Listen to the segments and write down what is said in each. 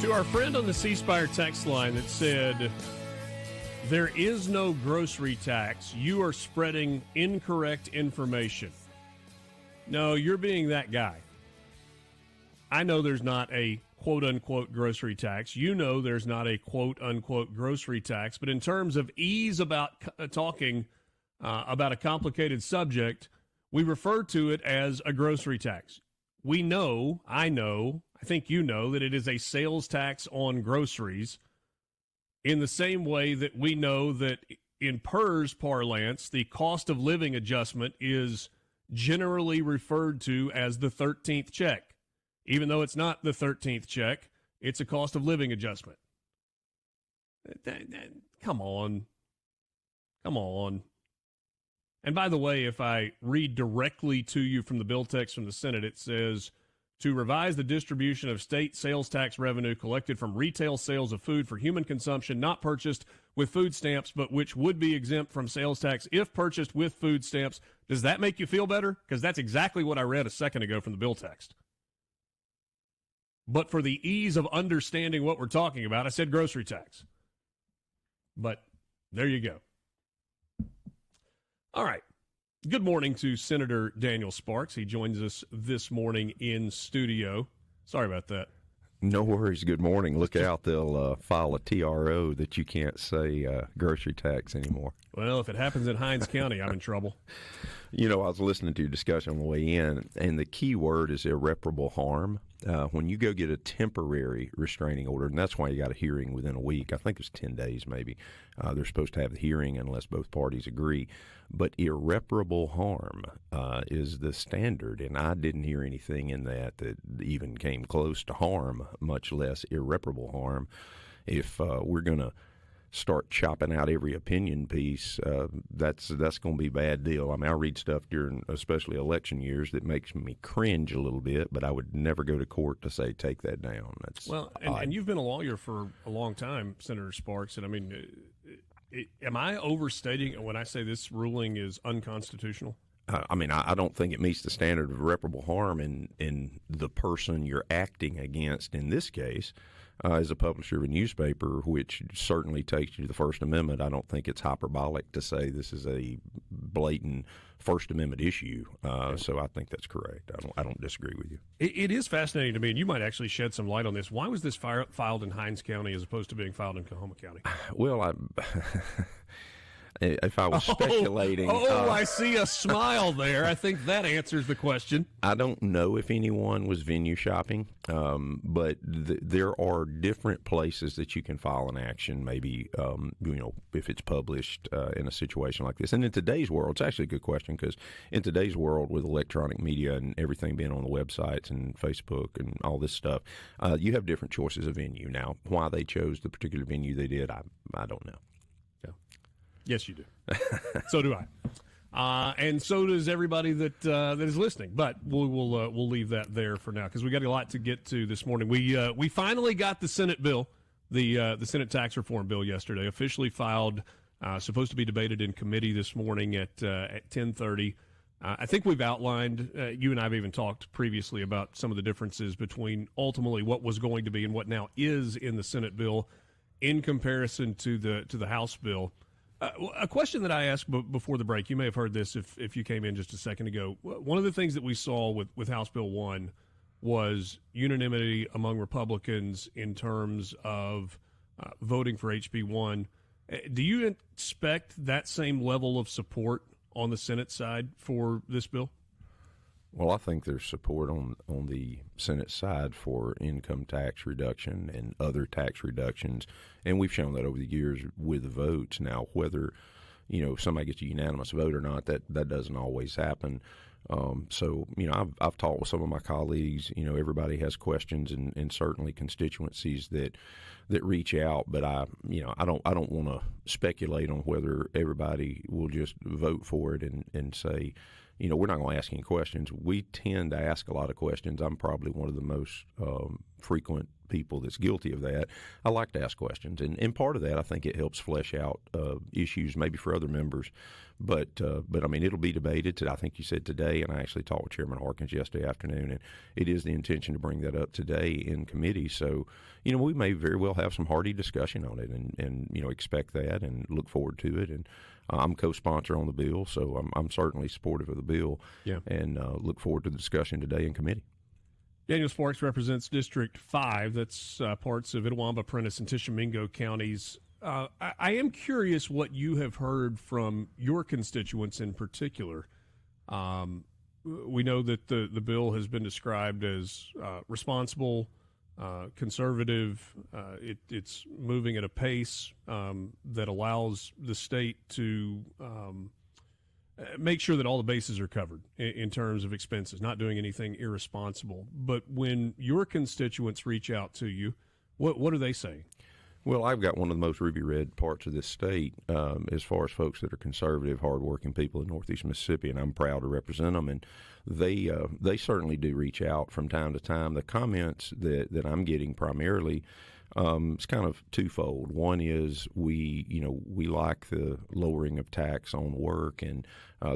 To our friend on the C Spire text line that said, there is no grocery tax, you are spreading incorrect information. No, you're being that guy. I know there's not a quote-unquote grocery tax. You know there's not a quote-unquote grocery tax. But in terms of ease about talking about a complicated subject, we refer to it as a grocery tax. We know, I think you know, that it is a sales tax on groceries in the same way that we know that in PERS parlance, the cost of living adjustment is generally referred to as the 13th check. Even though it's not the 13th check, it's a cost of living adjustment. Come on. And by the way, if I read directly to you from the bill text from the Senate, it says, to revise the distribution of state sales tax revenue collected from retail sales of food for human consumption not purchased with food stamps, but which would be exempt from sales tax if purchased with food stamps. Does that make you feel better? Because that's exactly what I read a second ago from the bill text. But for the ease of understanding what we're talking about, I said grocery tax. But there you go. All right. Good morning to Senator Daniel Sparks. He joins us this morning in studio. Sorry about that. No worries. Good morning. Look out. They'll file a TRO that you can't say grocery tax anymore. Well, if it happens in Hinds County, I'm in trouble. You know, I was listening to your discussion on the way in, and the key word is irreparable harm. When you go get a temporary restraining order, and that's why you got a hearing within a week. I think it's 10 days maybe. They're supposed to have the hearing unless both parties agree. But irreparable harm is the standard, and I didn't hear anything in that even came close to harm, much less irreparable harm. If we're going to start chopping out every opinion piece, that's going to be a bad deal. I mean, I read stuff during especially election years that makes me cringe a little bit, but I would never go to court to say, take that down. That's and you've been a lawyer for a long time, Senator Sparks, and I mean, am I overstating when I say this ruling is unconstitutional? I mean, I don't think it meets the standard of irreparable harm in the person you're acting against in this case. As a publisher of a newspaper, which certainly takes you to the First Amendment, I don't think it's hyperbolic to say this is a blatant First Amendment issue. So I think that's correct. I don't disagree with you. It is fascinating to me, and you might actually shed some light on this. Why was this filed in Hinds County as opposed to being filed in Coahoma County? Well, if I was speculating. I see a smile there. I think that answers the question. I don't know if anyone was venue shopping, but there are different places that you can file an action, maybe, if it's published in a situation like this. And in today's world, it's actually a good question, because in today's world with electronic media and everything being on the websites and Facebook and all this stuff, you have different choices of venue. Now, why they chose the particular venue they did, I don't know. Yes, you do. So do I. And so does everybody that is listening. But we'll leave that there for now, because we got a lot to get to this morning. We finally got the Senate bill, the Senate tax reform bill yesterday, officially filed, supposed to be debated in committee this morning at 10:30. I think we've outlined, you and I have even talked previously about some of the differences between ultimately what was going to be and what now is in the Senate bill in comparison to the House bill. A question that I asked before the break, you may have heard this if you came in just a second ago. One of the things that we saw with House Bill 1 was unanimity among Republicans in terms of voting for HB 1. Do you expect that same level of support on the Senate side for this bill? Well, I think there's support on the Senate side for income tax reduction and other tax reductions, and we've shown that over the years with the votes. Now, whether somebody gets a unanimous vote or not, that doesn't always happen. So I've talked with some of my colleagues. Everybody has questions, and certainly constituencies that reach out. But I don't want to speculate on whether everybody will just vote for it and say, we're not going to ask any questions. We tend to ask a lot of questions. I'm probably one of the most frequent people that's guilty of that. I like to ask questions, and part of that, I think it helps flesh out issues maybe for other members. But I mean, it'll be debated. I think you said today, and I actually talked with Chairman Harkins yesterday afternoon, and it is the intention to bring that up today in committee. So, we may very well have some hearty discussion on it, and expect that and look forward to it. And I'm co-sponsor on the bill, so I'm certainly supportive of the bill. Yeah. And look forward to the discussion today in committee. Daniel Sparks represents District 5. That's parts of Itawamba, Prentiss, and Tishomingo counties. I am curious what you have heard from your constituents in particular. We know that the bill has been described as responsible, conservative. It's moving at a pace that allows the state to make sure that all the bases are covered in terms of expenses, not doing anything irresponsible. But when your constituents reach out to you, what are they saying? Well, I've got one of the most ruby-red parts of this state as far as folks that are conservative, hardworking people in Northeast Mississippi, and I'm proud to represent them. And they certainly do reach out from time to time. The comments that I'm getting primarily, it's kind of twofold. One is we like the lowering of tax on work, and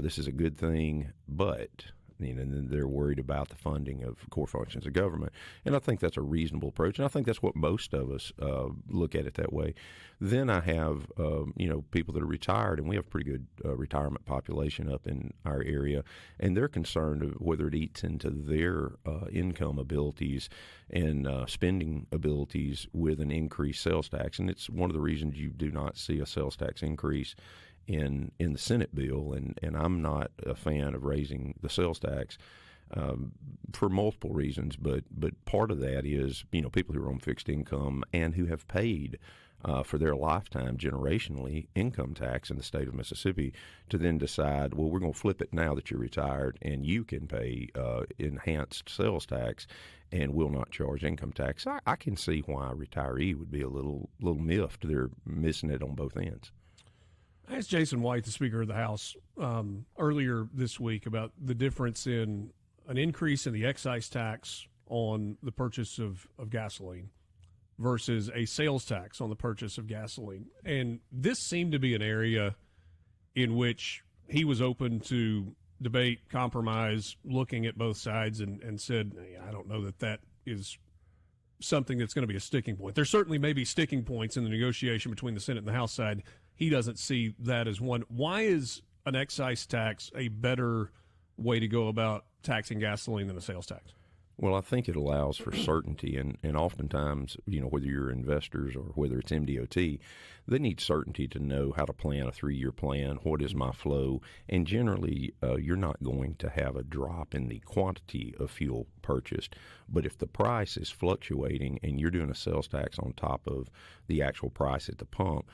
this is a good thing, but and then they're worried about the funding of core functions of government. And I think that's a reasonable approach, and I think that's what most of us look at it that way. Then I have, people that are retired, and we have a pretty good retirement population up in our area, and they're concerned of whether it eats into their income abilities and spending abilities with an increased sales tax. And it's one of the reasons you do not see a sales tax increase in the Senate bill, and I'm not a fan of raising the sales tax for multiple reasons, but part of that is people who are on fixed income and who have paid for their lifetime generationally income tax in the state of Mississippi to then decide, well, we're going to flip it now that you're retired and you can pay enhanced sales tax and will not charge income tax. I can see why a retiree would be a little miffed. They're missing it on both ends. I asked Jason White, the Speaker of the House, earlier this week about the difference in an increase in the excise tax on the purchase of gasoline versus a sales tax on the purchase of gasoline. And this seemed to be an area in which he was open to debate, compromise, looking at both sides, and said, I don't know that is something that's going to be a sticking point. There certainly may be sticking points in the negotiation between the Senate and the House side. He doesn't see that as one. Why is an excise tax a better way to go about taxing gasoline than a sales tax? Well, I think it allows for certainty, and oftentimes, whether you're investors or whether it's MDOT, they need certainty to know how to plan a 3-year plan, what is my flow, and generally you're not going to have a drop in the quantity of fuel purchased, but if the price is fluctuating and you're doing a sales tax on top of the actual price at the pump,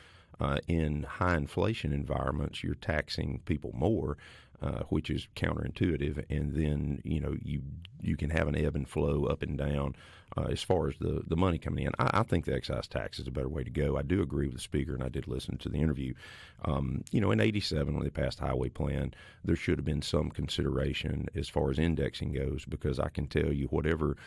in high inflation environments, you're taxing people more, which is counterintuitive, and then you can have an ebb and flow up and down as far as the money coming in. I think the excise tax is a better way to go. I do agree with the Speaker, and I did listen to the interview. In '87, when they passed the highway plan, there should have been some consideration as far as indexing goes, because I can tell you whatever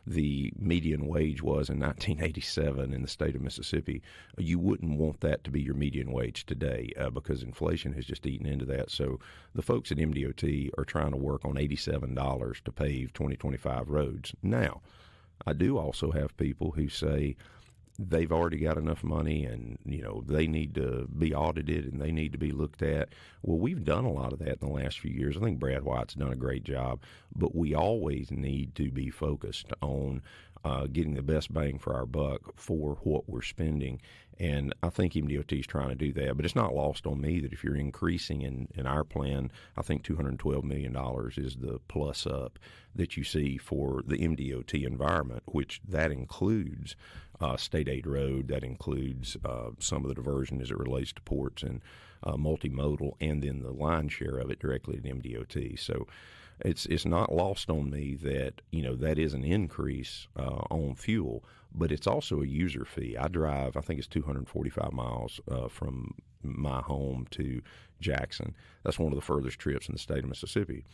the median wage was in 1987 in the state of Mississippi, you wouldn't want that to be your median wage today because inflation has just eaten into that. So the folks at MDOT are trying to work on $87 to pave 2025 roads. Now, I do also have people who say they've already got enough money and, they need to be audited and they need to be looked at. Well, we've done a lot of that in the last few years. I think Brad White's done a great job, but we always need to be focused on getting the best bang for our buck for what we're spending. And I think MDOT is trying to do that. But it's not lost on me that if you're increasing in our plan, I think $212 million is the plus up that you see for the MDOT environment, which that includes state aid road, that includes some of the diversion as it relates to ports and multimodal, and then the line share of it directly at MDOT. So it's not lost on me that that is an increase on fuel, but it's also a user fee. I drive, I think it's 245 miles from my home to Jackson. That's one of the furthest trips in the state of Mississippi.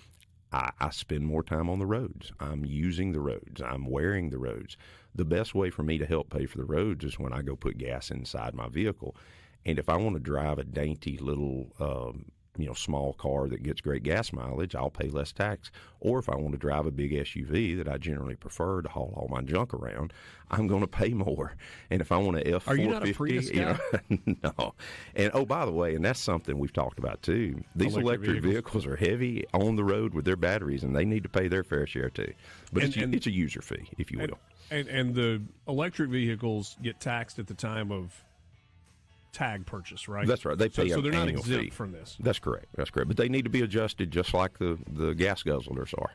I spend more time on the roads. I'm using the roads. I'm wearing the roads. The best way for me to help pay for the roads is when I go put gas inside my vehicle. And if I want to drive a dainty little, small car that gets great gas mileage, I'll pay less tax. Or if I want to drive a big SUV that I generally prefer to haul all my junk around, I'm going to pay more. And if I want an F-450, are you not a Prius guy? No. And by the way, and that's something we've talked about too. These electric vehicles are heavy on the road with their batteries, and they need to pay their fair share too. But it's a user fee, if you will. And the electric vehicles get taxed at the time of tag purchase, right? That's right. They pay so they're not annual exempt fee from this. That's correct. But they need to be adjusted just like the gas guzzlers are.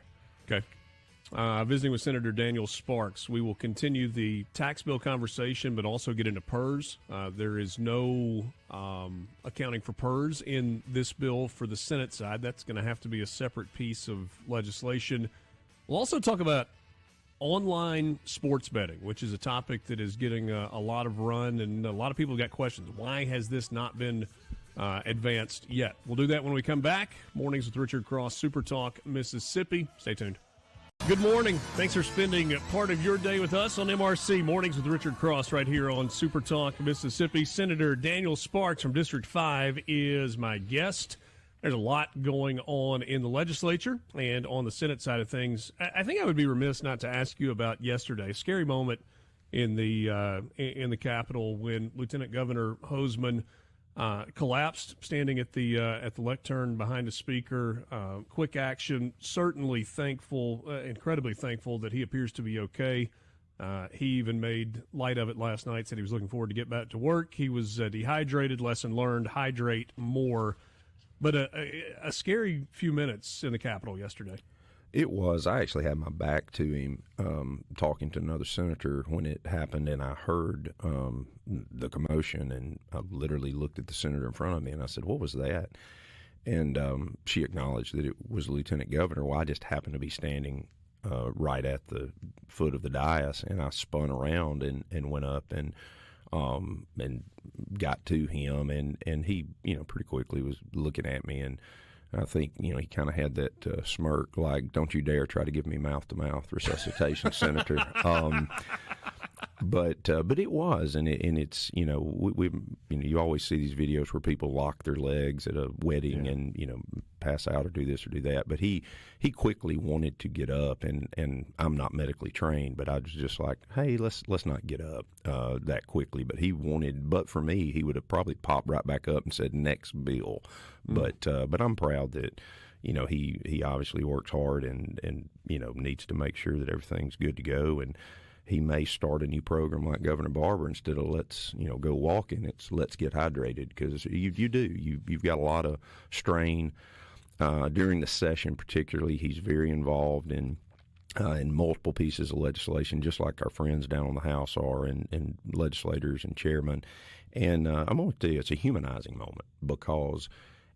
Okay. Visiting with Senator Daniel Sparks, we will continue the tax bill conversation, but also get into PERS. There is no accounting for PERS in this bill for the Senate side. That's going to have to be a separate piece of legislation. We'll also talk about online sports betting, which is a topic that is getting a lot of run, and a lot of people have got questions. Why has this not been advanced yet? We'll do that when we come back. Mornings with Richard Cross, SuperTalk, Mississippi. Stay tuned. Good morning. Thanks for spending part of your day with us on MRC Mornings with Richard Cross right here on SuperTalk, Mississippi. Senator Daniel Sparks from District 5 is my guest. There's a lot going on in the legislature and on the Senate side of things. I think I would be remiss not to ask you about yesterday. A scary moment in the Capitol when Lieutenant Governor Hosemann collapsed, standing at the lectern behind a speaker. Quick action. Certainly thankful, incredibly thankful that he appears to be okay. He even made light of it last night. Said he was looking forward to get back to work. He was dehydrated. Lesson learned: hydrate more. But a scary few minutes in the Capitol yesterday. It was. I actually had my back to him talking to another senator when it happened, and I heard the commotion, and I literally looked at the senator in front of me, and I said, "What was that?" And she acknowledged that it was the lieutenant governor. Well, I just happened to be standing right at the foot of the dais, and I spun around and went up and got to him, and he, pretty quickly was looking at me, and I think, he kind of had that smirk, like, "Don't you dare try to give me mouth-to-mouth resuscitation, Senator." But it was, and it's, we you always see these videos where people lock their legs at a wedding and pass out or do this or do that. But he quickly wanted to get up, and I'm not medically trained, but I was just like, "Hey, let's not get up that quickly." But he wanted, but for me, he would have probably popped right back up and said, "Next bill." But I'm proud that he obviously works hard and needs to make sure that everything's good to go. And he may start a new program like Governor Barber. Instead of let's go walking, it's let's get hydrated, because you've got a lot of strain during the session. Particularly, he's very involved in multiple pieces of legislation, just like our friends down on the House are, and legislators and chairmen. And I'm going to tell you, it's a humanizing moment, because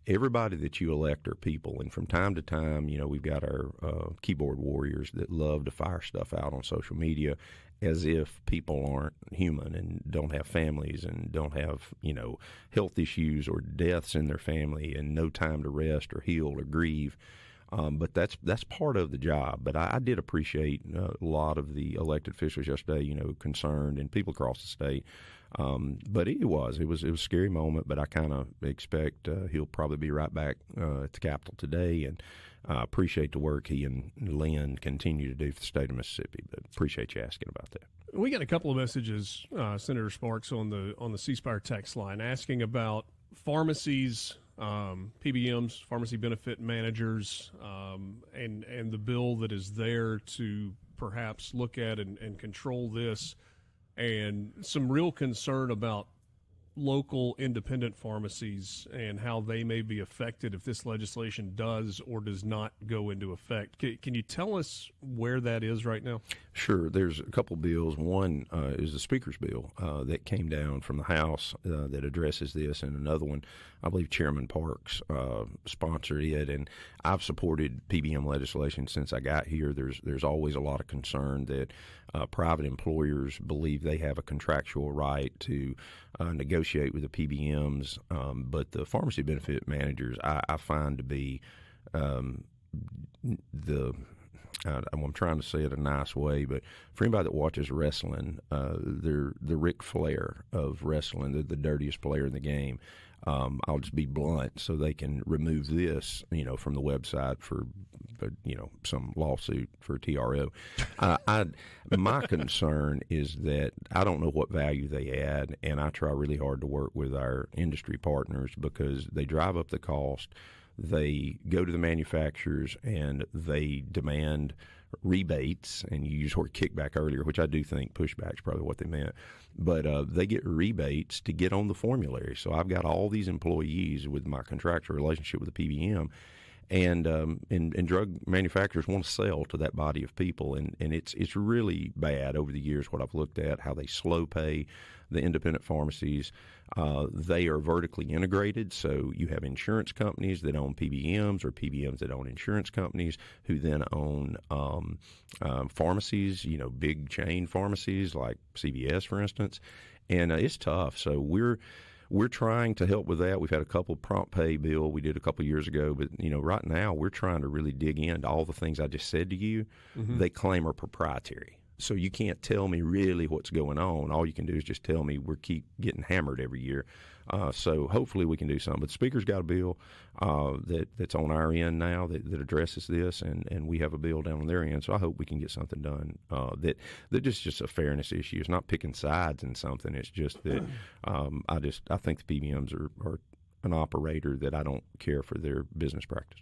everybody that you elect are people, and from time to time, we've got our keyboard warriors that love to fire stuff out on social media as if people aren't human and don't have families and don't have, health issues or deaths in their family and no time to rest or heal or grieve. But that's part of the job. But I did appreciate a lot of the elected officials yesterday, concerned, and people across the state. But it was a scary moment. But I kind of expect he'll probably be right back at the Capitol today, and I appreciate the work he and Lynn continue to do for the state of Mississippi. But appreciate you asking about that. We got a couple of messages, Senator Sparks, on the C Spire text line asking about pharmacies. PBMs, pharmacy benefit managers, and the bill that is there to perhaps look at and control this, and some real concern about local independent pharmacies and how they may be affected if this legislation does or does not go into effect. Can you tell us where that is right now? Sure. There's a couple bills. One is the Speaker's bill that came down from the House that addresses this, and another one, I believe Chairman Parks sponsored it. And I've supported PBM legislation since I got here. There's always a lot of concern that private employers believe they have a contractual right to negotiate with the PBMs, but the pharmacy benefit managers I find to be I'm trying to say it a nice way, but for anybody that watches wrestling, they're the Ric Flair of wrestling. They're the dirtiest player in the game. I'll just be blunt, so they can remove this, from the website for, some lawsuit for TRO. My concern is that I don't know what value they add, and I try really hard to work with our industry partners because they drive up the cost. They go to the manufacturers and they demand rebates, and you used the word kickback earlier, which I do think pushback is probably what they meant. But they get rebates to get on the formulary. So I've got all these employees with my contractual relationship with the PBM, and drug manufacturers want to sell to that body of people, and it's really bad over the years what I've looked at, how they slow pay the independent pharmacies. They are vertically integrated, so you have insurance companies that own PBMs or PBMs that own insurance companies who then own pharmacies, big chain pharmacies like CVS, for instance, and it's tough. So we're trying to help with that. We've had a couple prompt pay bill we did a couple years ago, but right now we're trying to really dig into all the things I just said to you. Mm-hmm. They claim are proprietary. So you can't tell me really what's going on. All you can do is just tell me we keep getting hammered every year. So hopefully we can do something. But the Speaker's got a bill that's on our end now that addresses this, and we have a bill down on their end. So I hope we can get something done that just a fairness issue. It's not picking sides in something. It's just that I think the PBMs are an operator that I don't care for their business practice.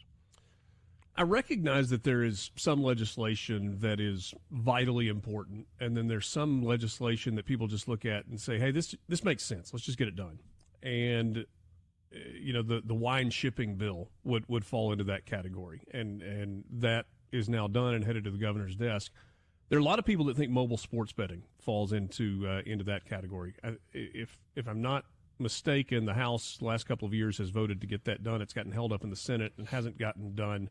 I recognize that there is some legislation that is vitally important, and then there's some legislation that people just look at and say, hey, this makes sense. Let's just get it done. And, the wine shipping bill would fall into that category, and that is now done and headed to the governor's desk. There are a lot of people that think mobile sports betting falls into that category. If I'm not mistaken, the House the last couple of years has voted to get that done. It's gotten held up in the Senate and hasn't gotten done.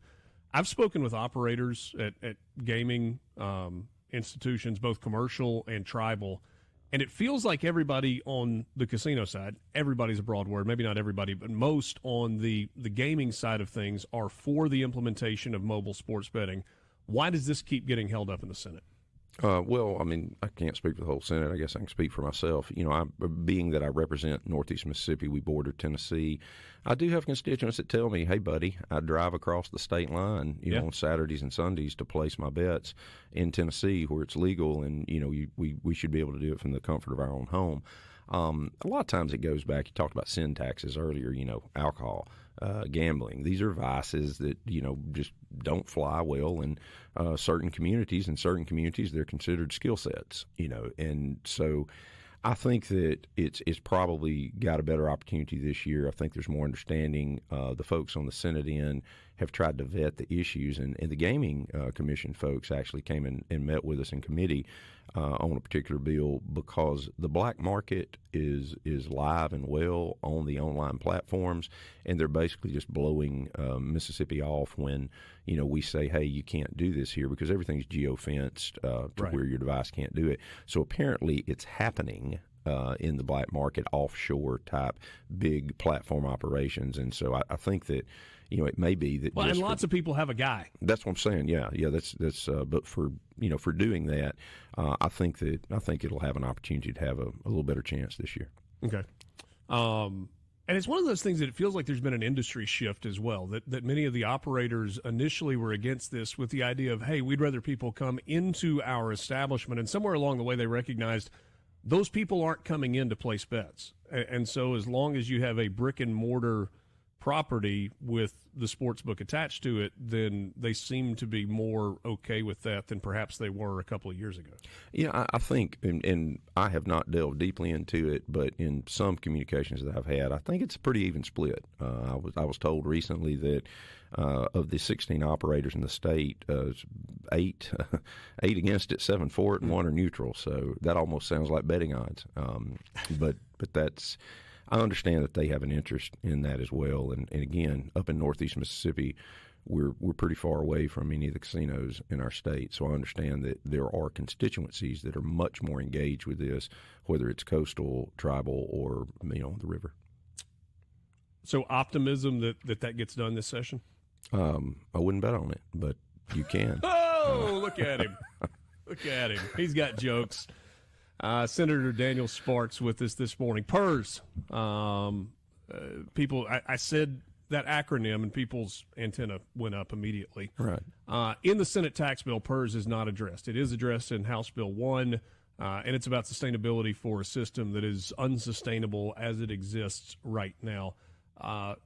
I've spoken with operators at gaming institutions, both commercial and tribal, and it feels like everybody on the casino side, everybody's a broad word, maybe not everybody, but most on the gaming side of things are for the implementation of mobile sports betting. Why does this keep getting held up in the Senate? Well, I can't speak for the whole Senate. I guess I can speak for myself. Being that I represent Northeast Mississippi, we border Tennessee. I do have constituents that tell me, hey, buddy, I drive across the state line, on Saturdays and Sundays to place my bets in Tennessee where it's legal, and, we should be able to do it from the comfort of our own home. A lot of times it goes back, you talked about sin taxes earlier, alcohol, gambling. These are vices that, just don't fly well in certain communities. In certain communities, they're considered skill sets, and so I think that it's probably got a better opportunity this year. I think there's more understanding. The folks on the Senate end have tried to vet the issues, and the Gaming Commission folks actually came and met with us in committee on a particular bill because the black market is live and well on the online platforms, and they're basically just blowing Mississippi off when we say, hey, you can't do this here because everything's geofenced to where your device can't do it. So apparently it's happening in the black market, offshore type big platform operations, and so I think that it may be that. Well, and lots of people have a guy. That's what I'm saying. Yeah. That's. But for doing that, I think it'll have an opportunity to have a little better chance this year. Okay. And it's one of those things that it feels like there's been an industry shift as well, that many of the operators initially were against this with the idea of, hey, we'd rather people come into our establishment, and somewhere along the way they recognized those people aren't coming in to place bets. And so as long as you have a brick and mortar property with the sports book attached to it, then they seem to be more okay with that than perhaps they were a couple of years ago. Yeah, I think, and I have not delved deeply into it, but in some communications that I've had, I think it's a pretty even split. I was told recently that of the 16 operators in the state, eight against it, 7 for it, and 1 are neutral. So that almost sounds like betting odds. But that's. I understand that they have an interest in that as well. And again, up in Northeast Mississippi, we're pretty far away from any of the casinos in our state. So I understand that there are constituencies that are much more engaged with this, whether it's coastal, tribal, or the river. So optimism that gets done this session? I wouldn't bet on it, but you can. Oh, look at him. Look at him. He's got jokes. Senator Daniel Sparks with us this morning. PERS. People, I said that acronym and people's antenna went up immediately. Right. In the Senate tax bill, PERS is not addressed. It is addressed in House Bill 1, and it's about sustainability for a system that is unsustainable as it exists right now.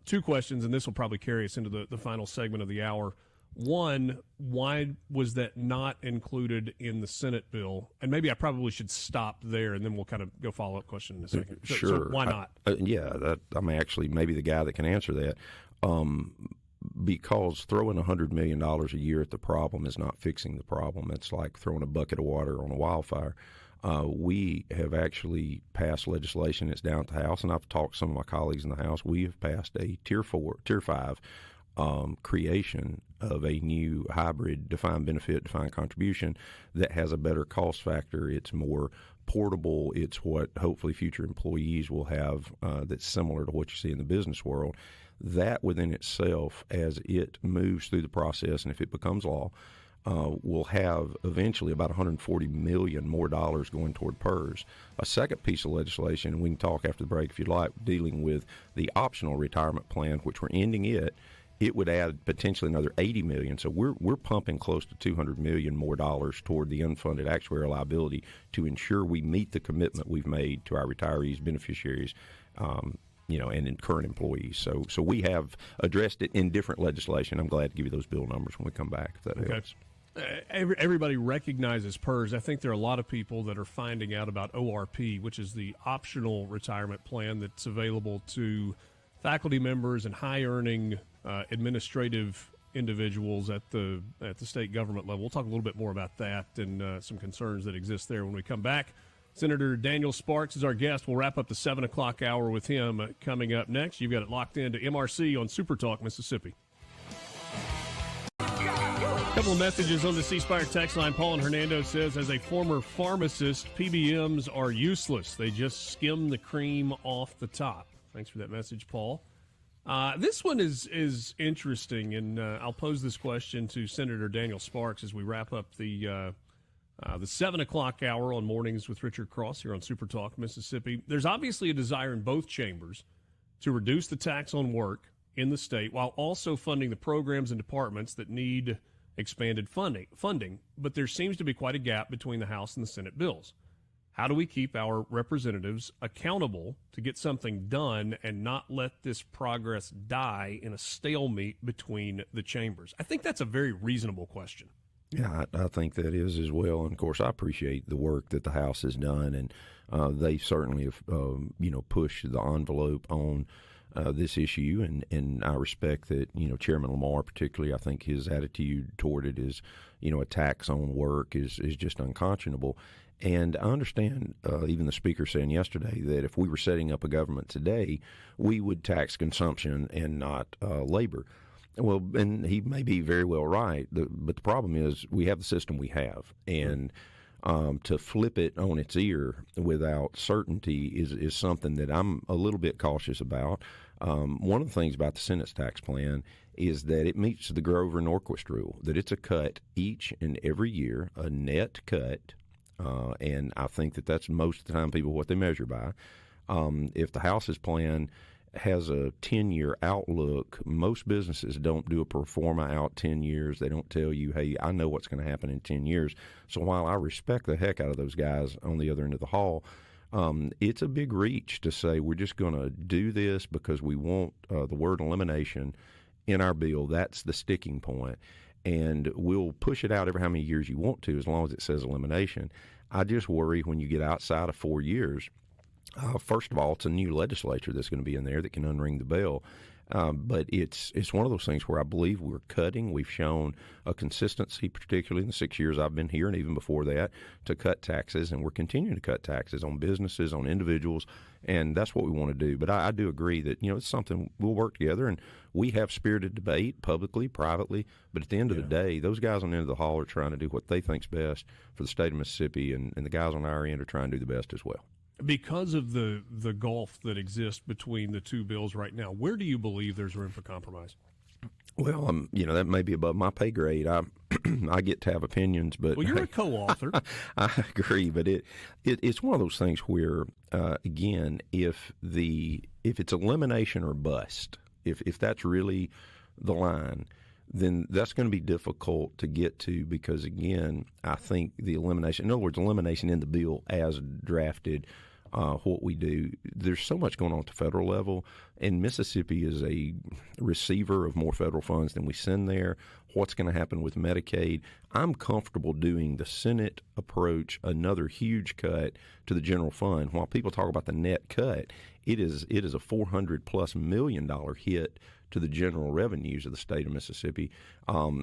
2 questions, and this will probably carry us into the final segment of the hour. One, why was that not included in the Senate bill? And maybe I probably should stop there, and then we'll kind of go follow-up question in a second. Sure. So why not? I'm actually maybe the guy that can answer that. Because throwing $100 million a year at the problem is not fixing the problem. It's like throwing a bucket of water on a wildfire. We have actually passed legislation. It's down at the House, and I've talked to some of my colleagues in the House. We have passed a Tier 5 creation of a new hybrid defined benefit, defined contribution that has a better cost factor. It's more portable. It's what hopefully future employees will have that's similar to what you see in the business world. That within itself, as it moves through the process and if it becomes law, will have eventually about $140 million more dollars going toward PERS. A second piece of legislation, and we can talk after the break if you'd like, dealing with the optional retirement plan, which we're ending it would add potentially another $80 million. So we're pumping close to $200 million more dollars toward the unfunded actuarial liability to ensure we meet the commitment we've made to our retirees, beneficiaries, and in current employees. So we have addressed it in different legislation. I'm glad to give you those bill numbers when we come back, if that helps. Everybody recognizes PERS. I think there are a lot of people that are finding out about ORP, which is the optional retirement plan that's available to faculty members and high-earning administrative individuals at the state government level. We'll talk a little bit more about that and some concerns that exist there when we come back. Senator Daniel Sparks is our guest. We'll wrap up the 7 o'clock hour with him coming up next. You've got it locked into MRC on SuperTalk, Mississippi. A couple of messages on the C Spire text line. Paul and Hernando says, as a former pharmacist, PBMs are useless. They just skim the cream off the top. Thanks for that message, Paul. This one is interesting, and I'll pose this question to Senator Daniel Sparks as we wrap up the 7 o'clock hour on Mornings with Richard Cross here on SuperTalk, Mississippi. There's obviously a desire in both chambers to reduce the tax on work in the state while also funding the programs and departments that need expanded funding. But there seems to be quite a gap between the House and the Senate bills. How do we keep our representatives accountable to get something done and not let this progress die in a stalemate between the chambers? I think that's a very reasonable question. Yeah, I think that is as well. And, of course, I appreciate the work that the House has done, and they certainly have, pushed the envelope on this issue, and I respect that, Chairman Lamar particularly, I think his attitude toward it is, a tax on work is just unconscionable. And I understand even the speaker saying yesterday that if we were setting up a government today, we would tax consumption and not labor. Well, and he may be very well right, but the problem is we have the system we have, and to flip it on its ear without certainty is something that I'm a little bit cautious about. One of the things about the Senate's tax plan is that it meets the Grover and Norquist rule, that it's a cut each and every year, a net cut. And I think that's most of the time people what they measure by. If the House's plan has a 10-year outlook, most businesses don't do a pro forma out 10 years. They don't tell you, hey, I know what's going to happen in 10 years. So while I respect the heck out of those guys on the other end of the hall, It's a big reach to say we're just going to do this because we want the word elimination in our bill. That's the sticking point. And we'll push it out every how many years you want to, as long as it says elimination. I just worry when you get outside of 4 years. First of all, it's a new legislature that's going to be in there that can unring the bell. But it's one of those things where I believe we're cutting. We've shown a consistency, particularly in the 6 years I've been here and even before that, to cut taxes, and we're continuing to cut taxes on businesses, on individuals, and that's what we want to do. But I do agree that, it's something we'll work together, and we have spirited debate publicly, privately, but at the end of the day, those guys on the end of the hall are trying to do what they think's best for the state of Mississippi, and the guys on our end are trying to do the best as well. Because of the gulf that exists between the two bills right now, where do you believe there's room for compromise? Well, that may be above my pay grade. I get to have opinions, but you're a co-author. I agree, but it's one of those things where, again, if it's elimination or bust, if that's really the line, then that's going to be difficult to get to because, again, I think the elimination, in other words, elimination in the bill as drafted, what we do, there's so much going on at the federal level, and Mississippi is a receiver of more federal funds than we send there. What's going to happen with Medicaid? I'm comfortable doing the Senate approach, another huge cut to the general fund. While people talk about the net cut, it is a $400+ million hit to the general revenues of the state of Mississippi,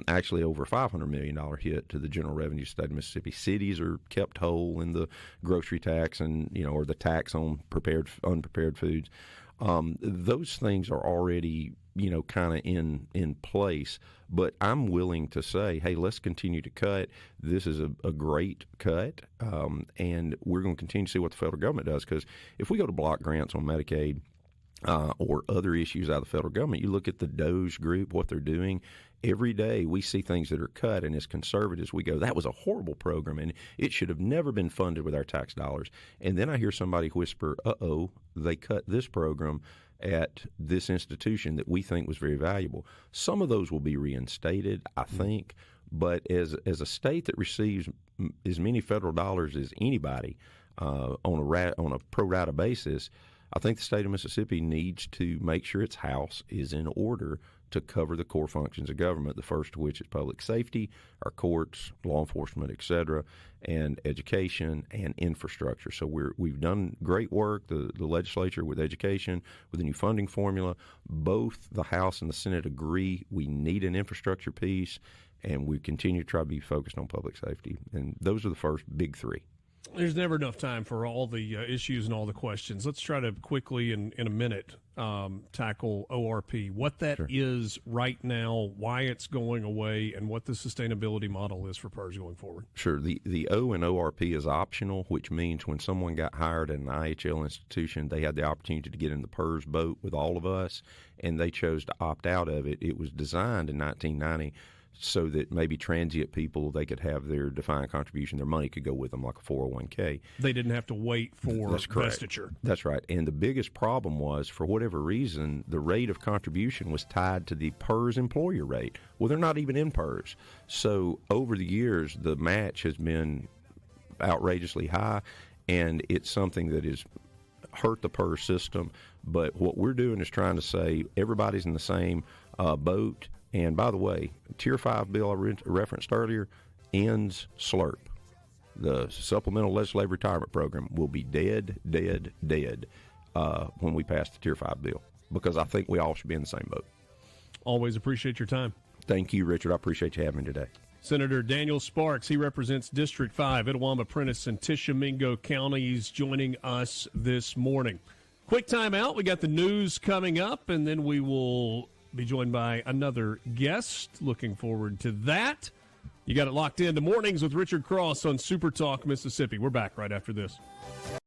actually over $500 million hit to the general revenues of the state of Mississippi. Cities are kept whole in the grocery tax and, or the tax on unprepared foods. Those things are already, kind of in place. But I'm willing to say, hey, let's continue to cut. This is a great cut, and we're going to continue to see what the federal government does. Because if we go to block grants on Medicaid, or other issues out of the federal government, you look at the DOGE group, what they're doing. Every day we see things that are cut, and as conservatives we go, that was a horrible program, and it should have never been funded with our tax dollars. And then I hear somebody whisper, uh-oh, they cut this program at this institution that we think was very valuable. Some of those will be reinstated, I think, but as a state that receives as many federal dollars as anybody on a pro rata basis, I think the state of Mississippi needs to make sure its house is in order to cover the core functions of government, the first of which is public safety, our courts, law enforcement, et cetera, and education and infrastructure. So we've done great work, the legislature with education, with the new funding formula. Both the House and the Senate agree we need an infrastructure piece, and we continue to try to be focused on public safety. And those are the first big three. There's never enough time for all the issues and all the questions. Let's try to quickly, in a minute, tackle ORP, what that is right now, why it's going away, and what the sustainability model is for PERS going forward. Sure. The O in ORP is optional, which means when someone got hired at an IHL institution, they had the opportunity to get in the PERS boat with all of us, and they chose to opt out of it. It was designed in 1990 so that maybe transient people, they could have their defined contribution, their money could go with them like a 401k. They didn't have to wait for vestiture. That's right. And the biggest problem was, for whatever reason, the rate of contribution was tied to the PERS employer rate. Well, they're not even in PERS. So over the years, the match has been outrageously high, and it's something that has hurt the PERS system. But what we're doing is trying to say everybody's in the same boat. And by the way, Tier 5 bill I referenced earlier ends SLRP. The Supplemental Legislative Retirement Program will be dead when we pass the Tier 5 bill, because I think we all should be in the same boat. Always appreciate your time. Thank you, Richard. I appreciate you having me today. Senator Daniel Sparks, he represents District 5, Itawamba, Prentiss, and Tishomingo counties, joining us this morning. Quick time out. We got the news coming up, and then we will be joined by another guest. Looking forward to that. You got it locked into Mornings with Richard Cross on SuperTalk Mississippi. We're back right after this.